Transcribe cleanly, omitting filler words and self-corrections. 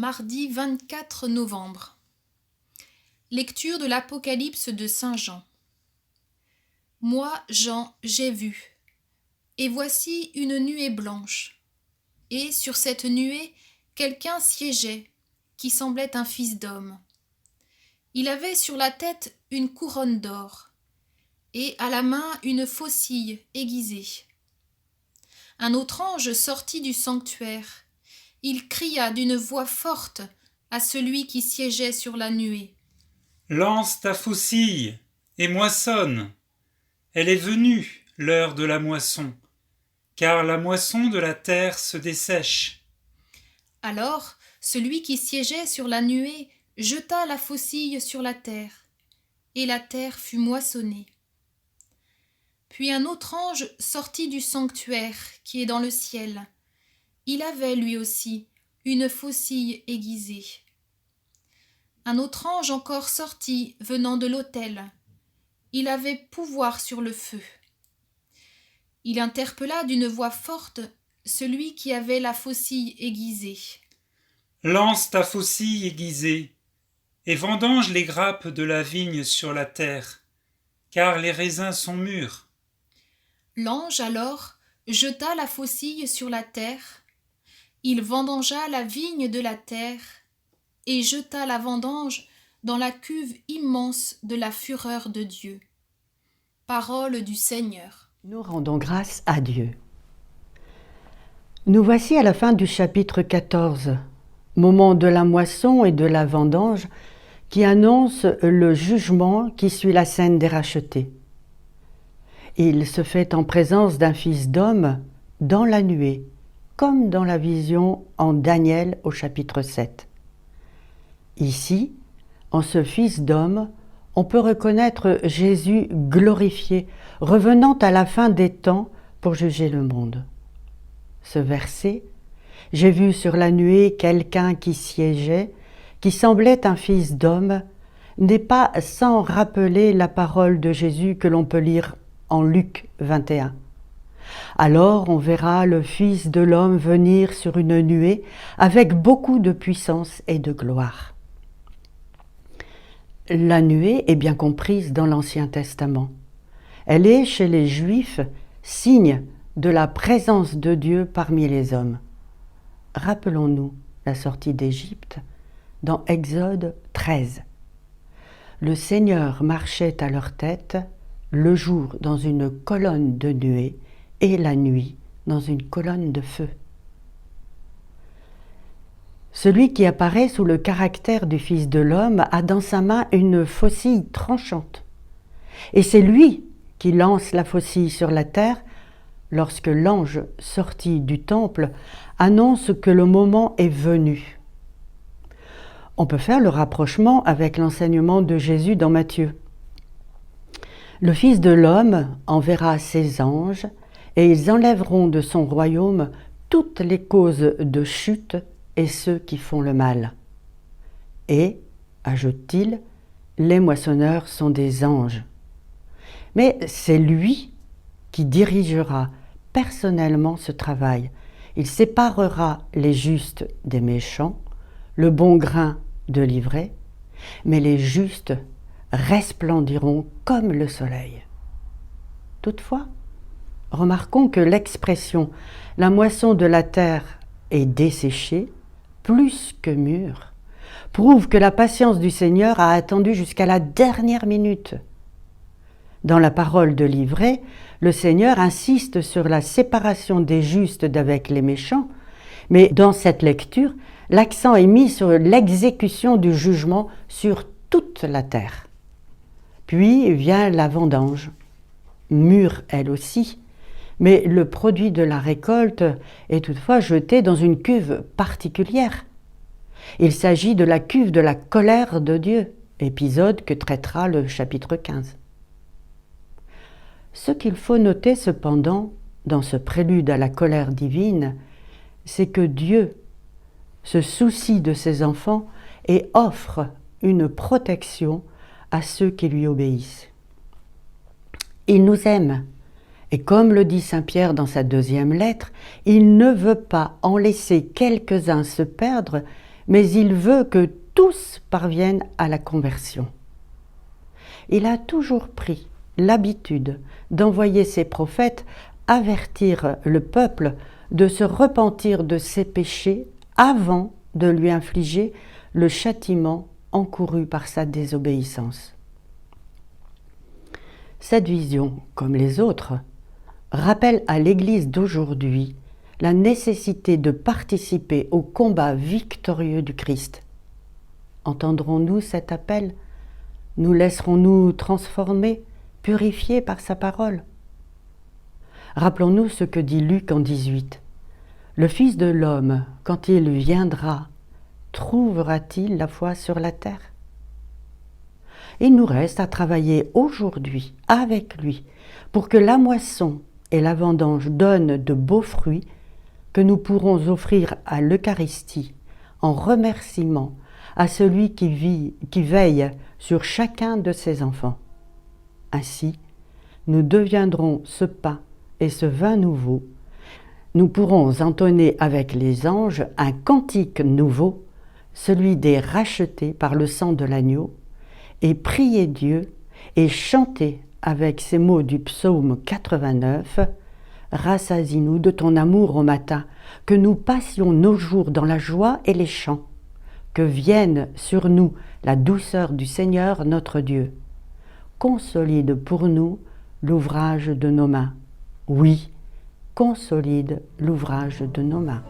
Mardi 24 novembre. Lecture de l'Apocalypse de Saint Jean. Moi, Jean, j'ai vu, et voici une nuée blanche, et sur cette nuée, quelqu'un siégeait, qui semblait un fils d'homme. Il avait sur la tête une couronne d'or, et à la main une faucille aiguisée. Un autre ange sortit du sanctuaire. Il cria d'une voix forte à celui qui siégeait sur la nuée. « Lance ta faucille et moissonne. Elle est venue, l'heure de la moisson, car la moisson de la terre se dessèche. » Alors, celui qui siégeait sur la nuée jeta la faucille sur la terre, et la terre fut moissonnée. Puis un autre ange sortit du sanctuaire qui est dans le ciel. Il avait lui aussi une faucille aiguisée. Un autre ange encore sortit venant de l'autel. Il avait pouvoir sur le feu. Il interpella d'une voix forte celui qui avait la faucille aiguisée. « Lance ta faucille aiguisée et vendange les grappes de la vigne sur la terre, car les raisins sont mûrs. » L'ange alors jeta la faucille sur la terre. Il vendangea la vigne de la terre et jeta la vendange dans la cuve immense de la fureur de Dieu. Parole du Seigneur. Nous rendons grâce à Dieu. Nous voici à la fin du chapitre 14, moment de la moisson et de la vendange, qui annonce le jugement qui suit la scène des rachetés. Il se fait en présence d'un fils d'homme dans la nuée, comme dans la vision en Daniel au chapitre 7. Ici, en ce fils d'homme, on peut reconnaître Jésus glorifié, revenant à la fin des temps pour juger le monde. Ce verset, « J'ai vu sur la nuée quelqu'un qui siégeait, qui semblait un fils d'homme », n'est pas sans rappeler la parole de Jésus que l'on peut lire en Luc 21. Alors on verra le Fils de l'homme venir sur une nuée avec beaucoup de puissance et de gloire. La nuée est bien comprise dans l'Ancien Testament. Elle est, chez les Juifs, signe de la présence de Dieu parmi les hommes. Rappelons-nous la sortie d'Égypte dans Exode 13. Le Seigneur marchait à leur tête, le jour dans une colonne de nuée et la nuit dans une colonne de feu. Celui qui apparaît sous le caractère du Fils de l'homme a dans sa main une faucille tranchante. Et c'est lui qui lance la faucille sur la terre lorsque l'ange sorti du temple annonce que le moment est venu. On peut faire le rapprochement avec l'enseignement de Jésus dans Matthieu. Le Fils de l'homme enverra ses anges et ils enlèveront de son royaume toutes les causes de chute et ceux qui font le mal. Et, ajoute-t-il, les moissonneurs sont des anges. Mais c'est lui qui dirigera personnellement ce travail. Il séparera les justes des méchants, le bon grain de l'ivraie, mais les justes resplendiront comme le soleil. Toutefois, remarquons que l'expression « la moisson de la terre est desséchée » plus que mûre, prouve que la patience du Seigneur a attendu jusqu'à la dernière minute. Dans la parole de l'ivraie, le Seigneur insiste sur la séparation des justes d'avec les méchants, mais dans cette lecture, l'accent est mis sur l'exécution du jugement sur toute la terre. Puis vient la vendange, mûre elle aussi, mais le produit de la récolte est toutefois jeté dans une cuve particulière. Il s'agit de la cuve de la colère de Dieu, épisode que traitera le chapitre 15. Ce qu'il faut noter cependant, dans ce prélude à la colère divine, c'est que Dieu se soucie de ses enfants et offre une protection à ceux qui lui obéissent. Il nous aime. Et comme le dit saint Pierre dans sa 2e lettre, il ne veut pas en laisser quelques-uns se perdre, mais il veut que tous parviennent à la conversion. Il a toujours pris l'habitude d'envoyer ses prophètes avertir le peuple de se repentir de ses péchés avant de lui infliger le châtiment encouru par sa désobéissance. Cette vision, comme les autres, rappelle à l'Église d'aujourd'hui la nécessité de participer au combat victorieux du Christ. Entendrons-nous cet appel? Nous laisserons-nous transformer, purifier par sa parole? Rappelons-nous ce que dit Luc en 18. Le Fils de l'homme, quand il viendra, trouvera-t-il la foi sur la terre? Il nous reste à travailler aujourd'hui avec lui pour que la moisson et la vendange donnent de beaux fruits que nous pourrons offrir à l'Eucharistie en remerciement à celui qui veille sur chacun de ses enfants. Ainsi, nous deviendrons ce pain et ce vin nouveau. Nous pourrons entonner avec les anges un cantique nouveau, celui des rachetés par le sang de l'agneau, et prier Dieu et chanter avec ces mots du psaume 89 « Rassasie-nous de ton amour au matin, que nous passions nos jours dans la joie et les chants, que vienne sur nous la douceur du Seigneur notre Dieu. Consolide pour nous l'ouvrage de nos mains. Oui, consolide l'ouvrage de nos mains. »